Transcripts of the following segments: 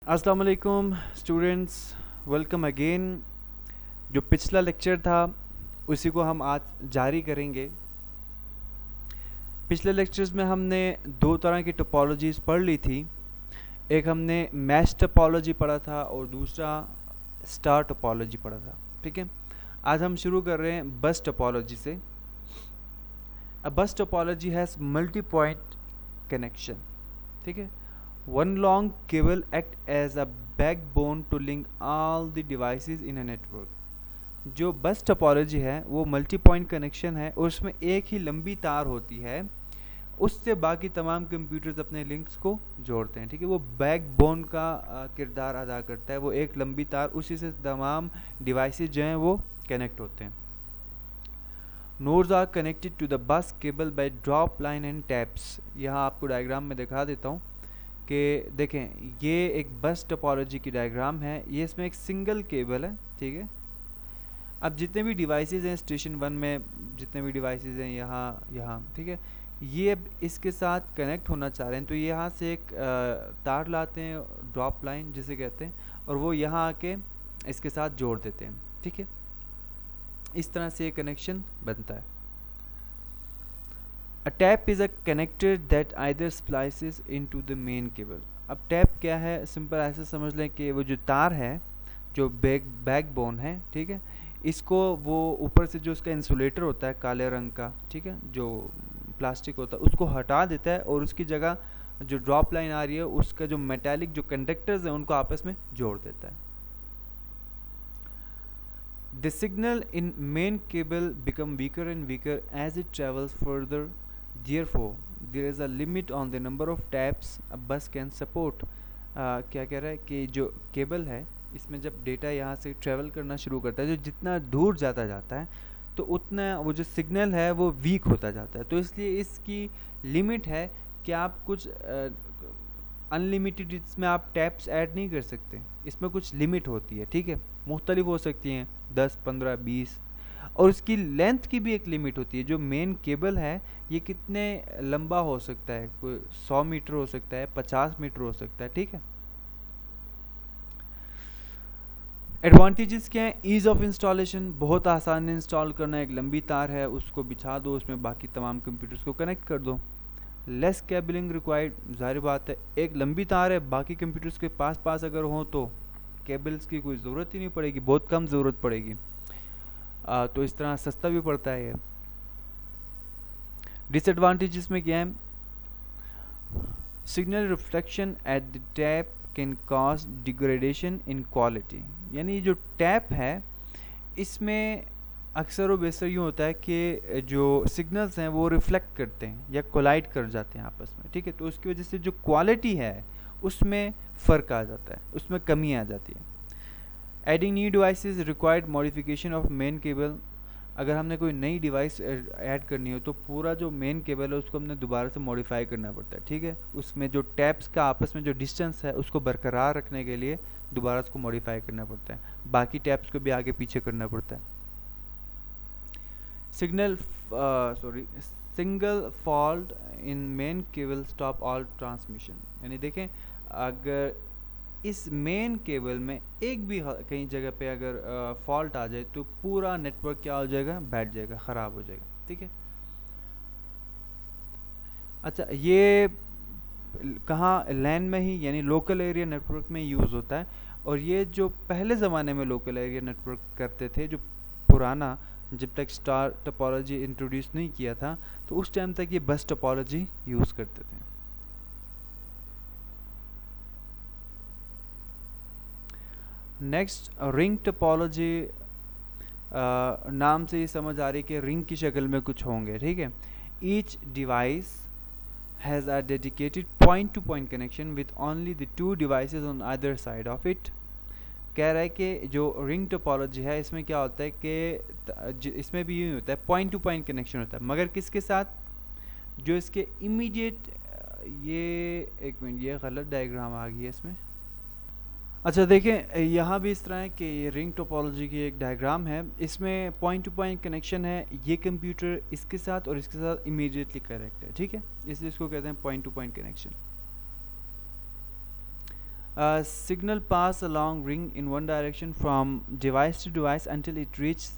अस्सलाम वालेकुम students, welcome again. जो पिछला लेक्चर था उसी को हम आज जारी करेंगे। पिछले लेक्चर्स में हमने दो तरह की टोपोलॉजीज़ पढ़ ली थी। एक हमने मैश टोपोलॉजी पढ़ा था और दूसरा स्टार टोपोलॉजी पढ़ा था। ठीक है, आज हम शुरू कर रहे हैं बस टोपोलॉजी से। A bus topology has multi point connection. ठीक है, one long cable act as a backbone to link all the devices in a network। जो बस टोपोलॉजी है वो मल्टी पॉइंट कनेक्शन है और उसमें एक ही लंबी तार होती है, उससे बाकी तमाम कंप्यूटर्स अपने लिंक्स को जोड़ते हैं। ठीक है, वो बैकबोन का किरदार अदा करता है। वो एक लंबी तार, उसी से तमाम डिवाइसेस जो हैं वो कनेक्ट होते हैं। Nodes are connected to the bus cable by drop line and taps. यहाँ आपको डायग्राम में दिखा देता हूँ कि देखें, ये एक बस टोपोलॉजी की डायग्राम है। ये इसमें एक सिंगल केबल है। ठीक है, अब जितने भी डिवाइसेस हैं स्टेशन 1 में, जितने भी डिवाइसेस हैं यहाँ, ठीक है, ये अब इसके साथ कनेक्ट होना चाह रहे हैं तो यहाँ से एक तार लाते हैं, ड्रॉप लाइन जिसे कहते हैं, और वो यहाँ आके इसके साथ जोड़ देते हैं। ठीक है, इस तरह से ये कनेक्शन बनता है। A tap is a connector that either splices into the main cable। अब टैप क्या है, सिंपल ऐसे समझ लें कि वो जो तार है, जो बैकबोन है, ठीक है, इसको वो ऊपर से जो उसका इंसुलेटर होता है काले रंग का, ठीक है, जो प्लास्टिक होता है, उसको हटा देता है और उसकी जगह जो ड्रॉप लाइन आ रही है उसका जो मेटालिक जो कंडक्टर्स हैं उनको आपस में जोड़ देता है। The signal in main cable become weaker and weaker as it travels further. Therefore, there is a limit on the number of taps a bus can support। क्या कह रहा है कि जो केबल है इसमें जब डेटा यहाँ से ट्रेवल करना शुरू करता है, जो जितना दूर जाता है तो उतना वो जो सिग्नल है वो वीक होता जाता है। तो इसलिए इसकी लिमिट है कि आप कुछ अनलिमिटेड इसमें आप टैप्स ऐड नहीं कर सकते। इसमें कुछ लिमिट होती है। ठीक है, मुख्तलिफ हो सकती हैं, 10, 15, 20, और उसकी लेंथ की भी एक लिमिट होती है। जो मेन केबल है ये कितने लंबा हो सकता है, कोई 100 मीटर हो सकता है, 50 मीटर हो सकता है। ठीक है, एडवांटेजेस क्या है? ईज़ ऑफ इंस्टॉलेशन, बहुत आसान है इंस्टॉल करना। एक लंबी तार है, उसको बिछा दो, उसमें बाकी तमाम कंप्यूटर्स को कनेक्ट कर दो। लेस केबलिंग रिक्वायर्ड, जाहिर बात है एक लंबी तार है, बाकी कंप्यूटर्स के पास पास अगर हो तो केबल्स की कोई ज़रूरत ही नहीं पड़ेगी, बहुत कम ज़रूरत पड़ेगी। तो इस तरह सस्ता भी पड़ता है ये। डिसएडवांटेजेस में क्या है? Signal reflection at the tap can cause degradation in quality. यानी जो टैप है इसमें अक्सर व बेशर यूँ होता है कि जो सिग्नल्स हैं वो रिफ्लेक्ट करते हैं या कोलाइड कर जाते हैं आपस में। ठीक है, तो उसकी वजह से जो क्वालिटी है उसमें फ़र्क आ जाता है, उसमें कमी आ जाती है। Adding new devices required modification of main cable. अगर हमने कोई नई डिवाइस ऐड करनी हो तो पूरा जो मेन केबल है उसको हमने दोबारा से मॉडिफाई करना पड़ता है। ठीक है, उसमें जो टैप्स का आपस में जो डिस्टेंस है उसको बरकरार रखने के लिए दोबारा उसको मॉडिफाई करना पड़ता है, बाकी टैप्स को भी आगे पीछे करना पड़ता है। Single fault in main cable stop all transmission. यानी देखें, अगर इस मेन केबल में एक भी कहीं जगह पे अगर फॉल्ट आ जाए तो पूरा नेटवर्क क्या हो जाएगा, बैठ जाएगा, ख़राब हो जाएगा। ठीक है, अच्छा, ये कहाँ, लैन में ही, यानी लोकल एरिया नेटवर्क में यूज़ होता है। और ये जो पहले ज़माने में लोकल एरिया नेटवर्क करते थे, जो पुराना, जब तक स्टार टोपोलॉजी इंट्रोड्यूस नहीं किया था तो उस टाइम तक ये बस टोपोलॉजी यूज़ करते थे। Next, ring topology. नाम से ही समझ आ रही है कि रिंग की शक्ल में कुछ होंगे। ठीक है, each device has a dedicated point two point connection with only the two devices on other side of it. कह रहा है कि जो रिंग टोपोलॉजी है इसमें क्या होता है कि इसमें भी यूँ होता है, पॉइंट टू पॉइंट कनेक्शन होता है, मगर किसके साथ? जो इसके इमीडिएट, ये एक मिनट, ये गलत डायग्राम आ गई है इसमें। अच्छा देखें, यहाँ भी इस तरह है कि ये रिंग टोपोलॉजी की एक डायग्राम है, इसमें पॉइंट टू पॉइंट कनेक्शन है, ये कंप्यूटर इसके साथ और इसके साथ इमीडिएटली कनेक्ट है। ठीक है, इसलिए इसको कहते हैं point two point connection. signal pass along ring in one direction from device to device until it reaches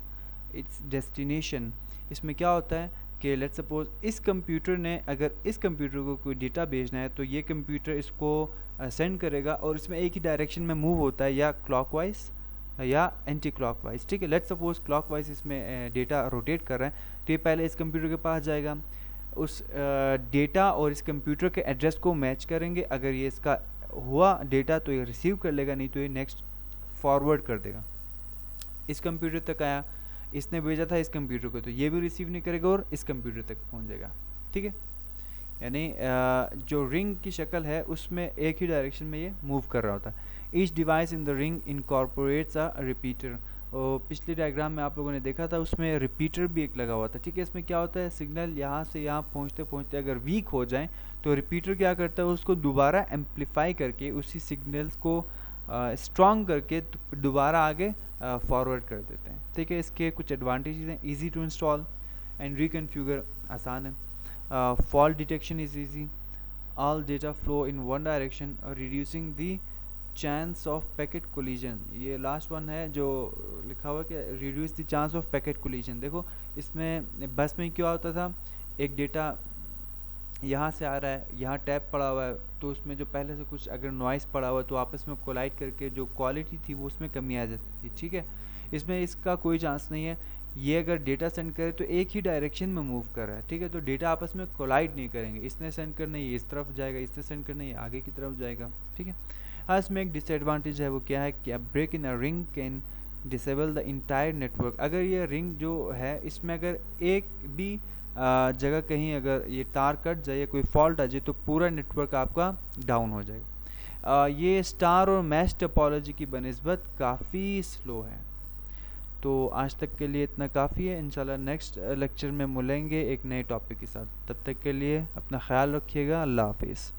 its destination. इसमें क्या होता है कि लेट्स सपोज इस कंप्यूटर ने, अगर इस कंप्यूटर को कोई डेटा भेजना है तो ये कंप्यूटर इसको सेंड करेगा और इसमें एक ही डायरेक्शन में मूव होता है, या क्लॉकवाइज या एंटी क्लॉकवाइज। ठीक है, लेट्स सपोज क्लॉकवाइज इसमें डेटा रोटेट कर रहा है, तो ये पहले इस कंप्यूटर के पास जाएगा, उस डेटा और इस कंप्यूटर के एड्रेस को मैच करेंगे, अगर ये इसका हुआ डेटा तो ये रिसीव कर लेगा, नहीं तो ये नेक्स्ट फॉरवर्ड कर देगा। इस कंप्यूटर तक आया, इसने भेजा था इस कंप्यूटर को, तो ये भी रिसीव नहीं करेगा और इस कंप्यूटर तक पहुंच जाएगा। ठीक है, यानी जो रिंग की शक्ल है उसमें एक ही डायरेक्शन में ये मूव कर रहा होता है। Each device in the ring incorporates a repeater. और पिछले डायग्राम में आप लोगों ने देखा था, उसमें रिपीटर भी एक लगा हुआ था। ठीक है, इसमें क्या होता है, सिग्नल यहाँ से यहाँ पहुँचते पहुँचते अगर वीक हो जाए तो रिपीटर क्या करता है, उसको दोबारा एम्पलीफाई करके उसी सिग्नल्स को स्ट्रॉन्ग करके दोबारा आगे फॉरवर्ड कर देते हैं। ठीक है, इसके कुछ एडवांटेजेस हैं, इजी टू इंस्टॉल एंड रिकन्फ्यूगर, आसान है, fault detection is easy, all data flow in one direction, reducing the chance of packet collision. ये लास्ट वन है जो लिखा हुआ है कि reduce the chance of packet collision. देखो इसमें बस में क्या होता था, एक डेटा यहाँ से आ रहा है, यहाँ टैप पड़ा हुआ है, तो उसमें जो पहले से कुछ अगर नॉइस पड़ा हुआ है तो आपस में कोलाइड करके जो क्वालिटी थी वो उसमें कमी आ जाती थी। ठीक है, इसमें इसका कोई चांस नहीं है। ये अगर डेटा सेंड करे तो एक ही डायरेक्शन में मूव कर रहा है। ठीक है, तो डेटा आपस में कोलाइड नहीं करेंगे, इसने सेंड करना ये इस तरफ जाएगा, इसने सेंड करना ये आगे की तरफ जाएगा। ठीक है, हाँ इसमें एक डिसएडवांटेज है, वो क्या है कि break in a ring can disable the entire network. अगर ये रिंग जो है इसमें अगर एक भी जगह कहीं अगर ये तार कट जाए या कोई फॉल्ट आ जाए तो पूरा नेटवर्क आपका डाउन हो जाएगा। ये स्टार और मैश टोपोलॉजी की बनिस्बत काफ़ी स्लो है। तो आज तक के लिए इतना काफ़ी है, इंशाल्लाह नेक्स्ट लेक्चर में मिलेंगे एक नए टॉपिक के साथ। तब तक के लिए अपना ख्याल रखिएगा, अल्लाह हाफिज़।